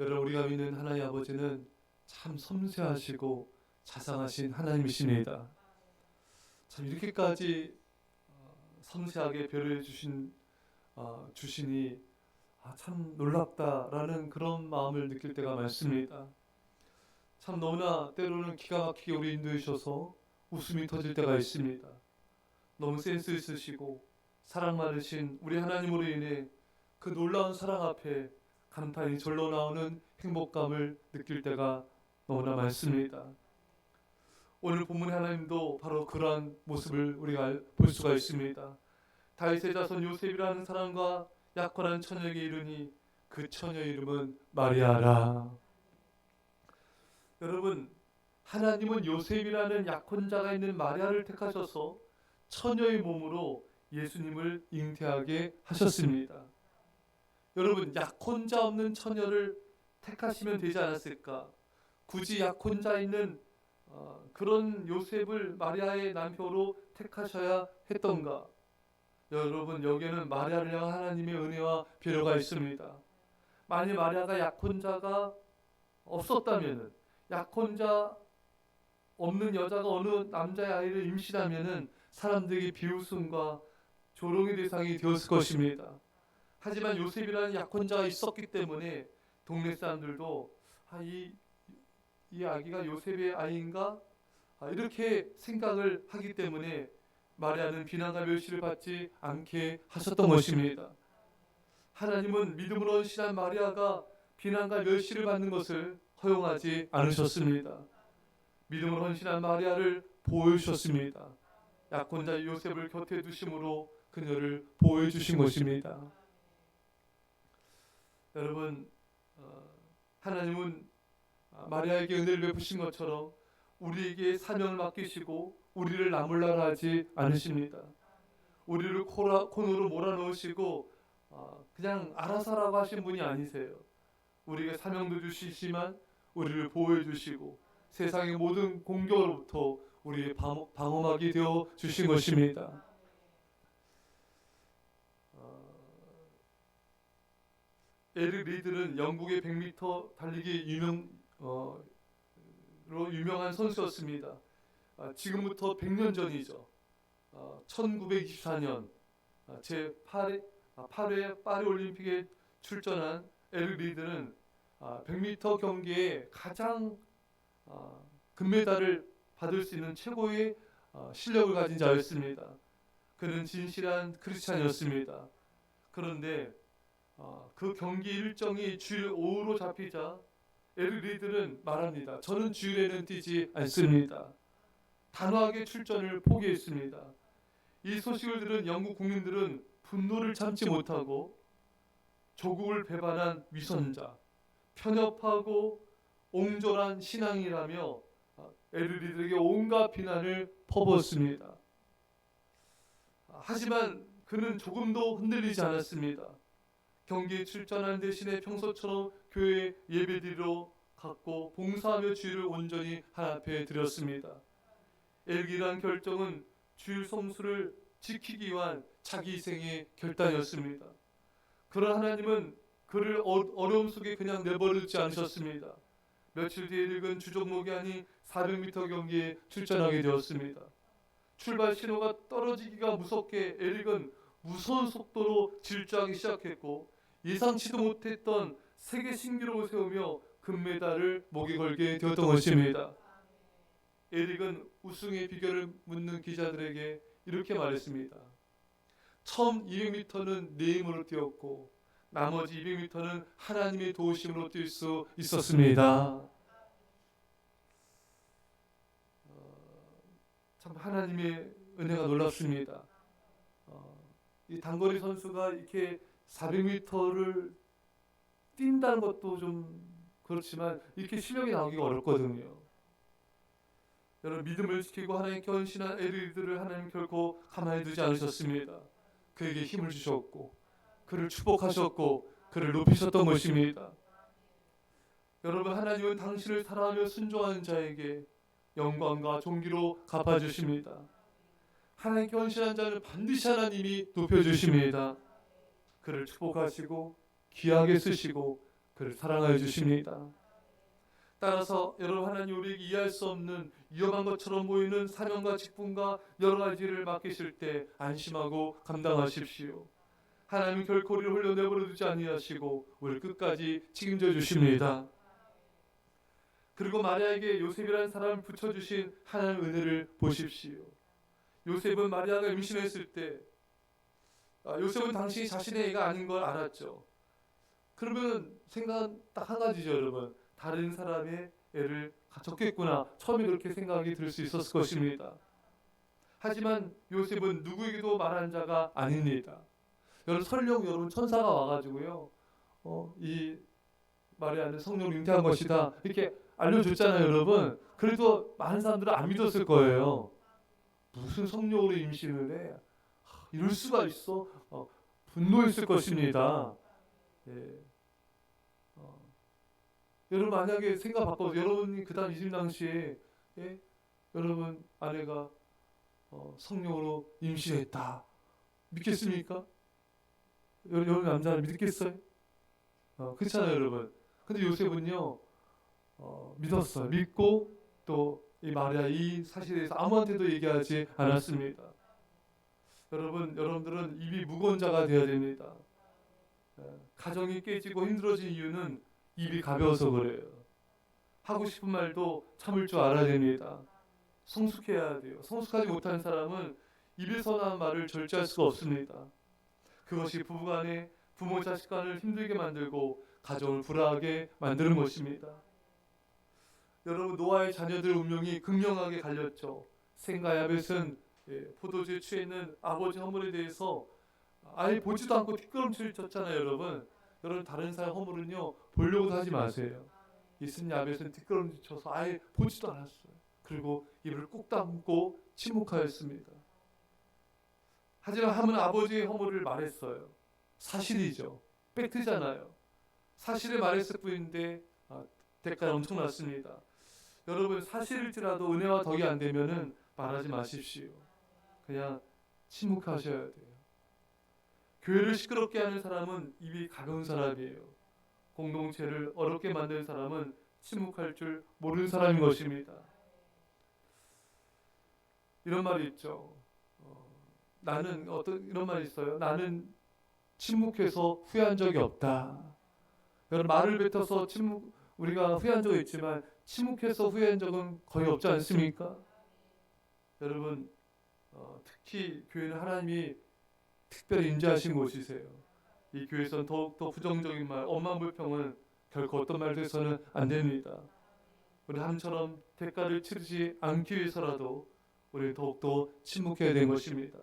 여러분, 우리가 믿는 하나님 아버지는 참 섬세하시고 자상하신 하나님이십니다. 참 이렇게까지 섬세하게 배려해 주시니 참 놀랍다라는 그런 마음을 느낄 때가 많습니다. 참 너무나 때로는 기가 막히게 우리 인도해 주셔서 웃음이 터질 때가 있습니다. 너무 센스 있으시고 사랑 많으신 우리 하나님으로 인해 그 놀라운 사랑 앞에 감탄이 절로 나오는 행복감을 느낄 때가 너무나 많습니다. 오늘 본문의 하나님도 바로 그러한 모습을 우리가 볼 수가 있습니다. 다윗의 자손 요셉이라는 사람과 약혼한 처녀에게 이르니 그 처녀의 이름은 마리아라. 여러분, 하나님은 요셉이라는 약혼자가 있는 마리아를 택하셔서 처녀의 몸으로 예수님을 잉태하게 하셨습니다. 여러분, 약혼자 없는 처녀를 택하시면 되지 않았을까? 굳이 약혼자 있는 그런 요셉을 마리아의 남편으로 택하셔야 했던가? 여러분, 여기에는 마리아를 향한 하나님의 은혜와 배려가 있습니다. 만일 마리아가 약혼자가 없었다면, 약혼자 없는 여자가 어느 남자의 아이를 임신하면 사람들에게 비웃음과 조롱의 대상이 되었을 것입니다. 하지만 요셉이라는 약혼자가 있었기 때문에 동네 사람들도 이 아기가 요셉의 아이인가? 이렇게 생각을 하기 때문에 마리아는 비난과 멸시를 받지 않게 하셨던 것입니다. 하나님은 믿음으로 헌신한 마리아가 비난과 멸시를 받는 것을 허용하지 않으셨습니다. 믿음으로 헌신한 마리아를 보호해 주셨습니다. 약혼자 요셉을 곁에 두심으로 그녀를 보호해 주신 것입니다. 여러분, 하나님은 마리아에게 은혜를 베푸신 것처럼 우리에게 사명을 맡기시고 우리를 나몰라라 하지 않으십니다. 우리를 코너로 몰아넣으시고 그냥 알아서 하라고 하신 분이 아니세요. 우리에게 사명도 주시지만 우리를 보호해 주시고 세상의 모든 공격으로부터 우리의 방어막이 되어 주신 것입니다. 에릭 리드는 영국의 100m 달리기 유명한 선수였습니다. 지금부터 100년 전이죠. 1924년 제8회 파리 올림픽에 출전한 에릭 리드는 100m 경기에 가장 금메달을 받을 수 있는 최고의 실력을 가진 자였습니다. 그는 진실한 크리스찬이었습니다. 그런데 그 경기 일정이 주일 오후로 잡히자 에릭 리드는 말합니다. 저는 주일에는 뛰지 않습니다. 단호하게 출전을 포기했습니다. 이 소식을 들은 영국 국민들은 분노를 참지 못하고 조국을 배반한 위선자, 편협하고 옹졸한 신앙이라며 에릭 리드에게 온갖 비난을 퍼부었습니다. 하지만 그는 조금도 흔들리지 않았습니다. 경기에 출전하는 대신에 평소처럼 교회 예배드리러 갔고 봉사하며 주일을 온전히 하나님 앞에 드렸습니다. 에릭이란 결정은 주일 성수를 지키기 위한 자기 희생의 결단이었습니다. 그러나 하나님은 그를 어려움 속에 그냥 내버리지 않으셨습니다. 며칠 뒤에 에릭은 주종목이 아닌 400m 경기에 출전하게 되었습니다. 출발 신호가 떨어지기가 무섭게 에릭은 무서운 속도로 질주하기 시작했고 예상치도 못했던 세계 신기록을 세우며 금메달을 목에 걸게 되었던 것입니다. 에릭은 우승의 비결을 묻는 기자들에게 이렇게 말했습니다. 처음 200m는 내 힘으로 뛰었고 나머지 200m는 하나님의 도우심으로 뛸 수 있었습니다. 참 하나님의 은혜가 놀랍습니다. 이 단거리 선수가 이렇게 400m를 뛴다는 것도 좀 그렇지만 이렇게 실력이 나오기가 어렵거든요. 여러분, 믿음을 지키고 하나님께 헌신한 에릭들을 하나님 결코 가만히 두지 않으셨습니다. 그에게 힘을 주셨고 그를 축복하셨고 그를 높이셨던 것입니다. 여러분, 하나님은 당신을 사랑하며 순종하는 자에게 영광과 존귀로 갚아주십니다. 하나님께 헌신한 자는 반드시 하나님이 높여주십니다. 그를 축복하시고 귀하게 쓰시고 그를 사랑하여 주십니다. 따라서 여러분, 하나님 우리에게 이해할 수 없는 위험한 것처럼 보이는 사명과 직분과 여러 가지를 맡기실 때 안심하고 감당하십시오. 하나님은 결코 우리를 홀려 내버려 두지 아니하시고 우리를 끝까지 책임져 주십니다. 그리고 마리아에게 요셉이라는 사람을 붙여주신 하나님의 은혜를 보십시오. 요셉은 마리아가 임신했을 때 요셉은 당시 자신의 애가 아닌 걸 알았죠. 그러면 생각은 딱 한 가지죠, 여러분. 다른 사람의 애를 갖췄겠구나. 처음에 그렇게 생각이 들 수 있었을 것입니다. 하지만 요셉은 누구에게도 말한 자가 아닙니다. 여러분 천사가 와가지고요, 이 마리아는 성령을 잉태한 것이다 이렇게 알려줬잖아요, 여러분. 그래도 많은 사람들은 안 믿었을 거예요. 무슨 성령으로 임신을 해? 이럴 수가 있어? 분노했을 것입니다. 예. 여러분, 만약에 생각 바꿔서 여러분이 그 당시에 여러분 아내가 성령으로 임신했다, 믿겠습니까? 여러분 남자는 믿겠어요? 그렇잖아요, 여러분. 근데 요셉은요 믿었어요. 믿고 또 이 마리아 이 사실에 대해서 아무한테도 얘기하지 않았습니다. 여러분들은 입이 무거운 자가 되어야 됩니다. 가정이 깨지고 힘들어진 이유는 입이 가벼워서 그래요. 하고 싶은 말도 참을 줄 알아야 됩니다. 성숙해야 돼요. 성숙하지 못한 사람은 입에서 나온 말을 절제할 수가 없습니다. 그것이 부부간에, 부모 자식 간을 힘들게 만들고 가정을 불화하게 만드는 것입니다. 여러분, 노아의 자녀들 운명이 극명하게 갈렸죠. 셈과 야벳은 포도주에 취해 있는 아버지 허물에 대해서 아예 보지도 않고 뒷걸음질 쳤잖아요, 여러분. 다른 사람 허물은요 보려고도 하지 마세요. 이 셈 야벳은 뒷걸음질 쳐서 아예 보지도 않았어요. 그리고 입을 꾹 닫고 침묵하였습니다. 하지만 함은 아버지의 허물을 말했어요. 사실이죠. 팩트잖아요. 사실을 말했을 뿐인데 대가는 엄청났습니다. 여러분, 사실일지라도 은혜와 덕이 안 되면은 말하지 마십시오. 그냥 침묵하셔야 돼요. 교회를 시끄럽게 하는 사람은 입이 가벼운 사람이에요. 공동체를 어렵게 만드는 사람은 침묵할 줄 모르는 사람인 것입니다. 이런 말이 있죠. 이런 말이 있어요. 나는 침묵해서 후회한 적이 없다. 여러분, 말을 뱉어서 우리가 후회한 적이 있지만 침묵해서 후회한 적은 거의 없지 않습니까? 여러분, 특히 교회는 하나님이 특별히 임재하신 곳이세요. 이 교회에서는 더욱더 부정적인 말, 엄만 불평은 결코 어떤 말도 해서는 안 됩니다. 우리 함처럼 대가를 치르지 않기 위해서라도 우리 더욱더 침묵해야 되는 것입니다.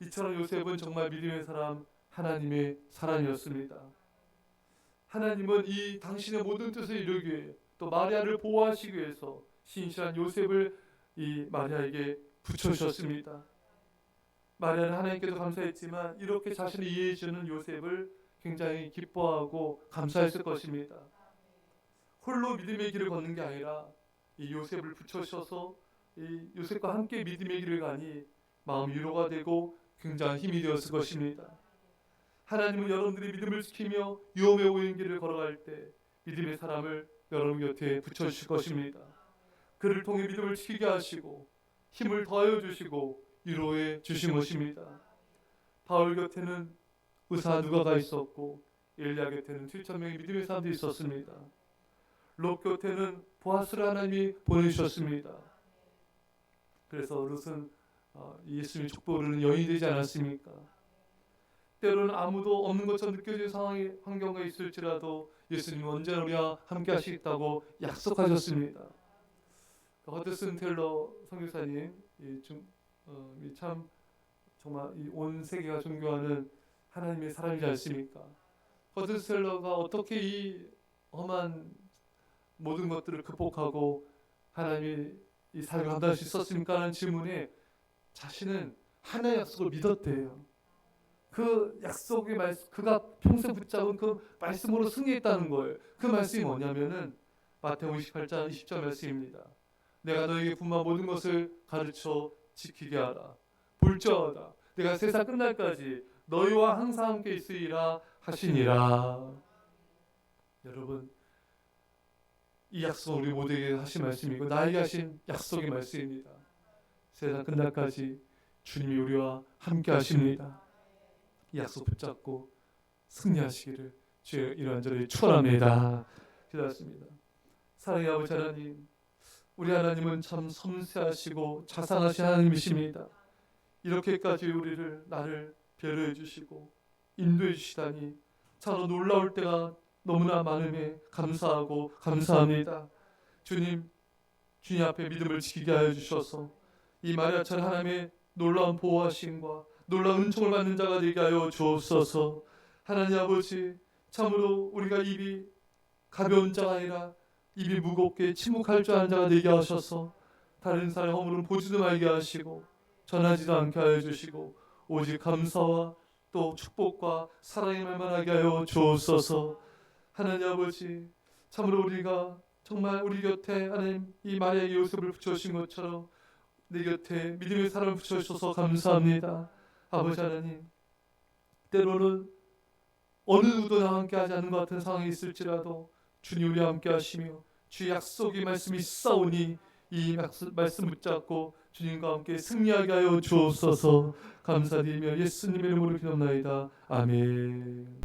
이처럼 요셉은 정말 믿음의 사람, 하나님의 사람이었습니다. 하나님은 이 당신의 모든 뜻을 이루기 위해 또 마리아를 보호하시기 위해서 신실한 요셉을 이 마리아에게 붙여주셨습니다. 마리아는 하나님께도 감사했지만 이렇게 자신을 이해해 주는 요셉을 굉장히 기뻐하고 감사했을 것입니다. 홀로 믿음의 길을 걷는 게 아니라 이 요셉을 붙여주셔서 이 요셉과 함께 믿음의 길을 가니 마음 위로가 되고 굉장한 힘이 되었을 것입니다. 하나님은 여러분들이 믿음을 지키며 위험해 보이는 길을 걸어갈 때 믿음의 사람을 여러분 곁에 붙여주실 것입니다. 그를 통해 믿음을 지키게 하시고 힘을 더하여 주시고 위로해 주신 것입니다. 바울 곁에는 의사 누가가 있었고 엘리야 곁에는 7,000명의 믿음의 사람들이 있었습니다. 롯 곁에는 보아스를 하나님이 보내주셨습니다. 그래서 롯은 예수님의 축복을 누리는 여인이 되지 않았습니까? 때로는 아무도 없는 것처럼 느껴지는 환경가 있을지라도 예수님은 언제나 우리와 함께 하시겠다고 약속하셨습니다. 허드슨 텔러 선교사님, 참 정말 온 세계가 존경하는 하나님의 사람이지 않습니까? 허드슨 텔러가 어떻게 이 험한 모든 것들을 극복하고 하나님이 이 사역을 감당할 수 있었습니까? 하는 질문에 자신은 하나의 약속을 믿었대요. 그 약속의 말씀, 그가 평생 붙잡은 그 말씀으로 승리했다는 거예요. 그 말씀이 뭐냐면은 마태복음 28장 20절 말씀입니다. 내가 너에게 분부한 모든 것을 가르쳐 지키게 하라. 볼지어다 내가 세상 끝날까지 너희와 항상 함께 있으리라 하시니라. 여러분, 이 약속은 우리 모두에게 하신 말씀이고 나에게 하신 약속의 말씀입니다. 세상 끝날까지 주님이 우리와 함께 하십니다. 이 약속 붙잡고 승리하시기를 주의 이런저런 축원합니다. 기도하십니다. 사랑의 아버지 하나님, 우리 하나님은 참 섬세하시고 자상하신 하나님이십니다. 이렇게까지 나를 배려해 주시고 인도해 주시다니 참으로 놀라울 때가 너무나 많음에 감사하고 감사합니다. 주님 앞에 믿음을 지키게 하여 주셔서 이 마리아처럼 하나님의 놀라운 보호하심과 놀라운 은총을 받는 자가 되게 하여 주옵소서. 하나님 아버지, 참으로 우리가 입이 가벼운 자가 아니라 입이 무겁게 침묵할 줄 아는 자가 되게 하셔서 다른 사람의 허물은 보지도 말게 하시고 전하지도 않게 하여 주시고 오직 감사와 또 축복과 사랑의 말만 하게 하여 주옵소서. 하나님 아버지, 참으로 우리가 정말 우리 곁에 하나님 이 마리아의 요셉을 붙여주신 것처럼 내 곁에 믿음의 사람을 붙여주셔서 감사합니다. 아버지 하나님, 때로는 어느 누구도 나와 함께 하지 않는 것 같은 상황이 있을지라도 주님 우리와 함께 하시며 주의 약속의 말씀이 있사오니 이 말씀 붙잡고 주님과 함께 승리하게 하여 주옵소서. 감사드리며 예수님의 이름으로 기도합나이다. 아멘.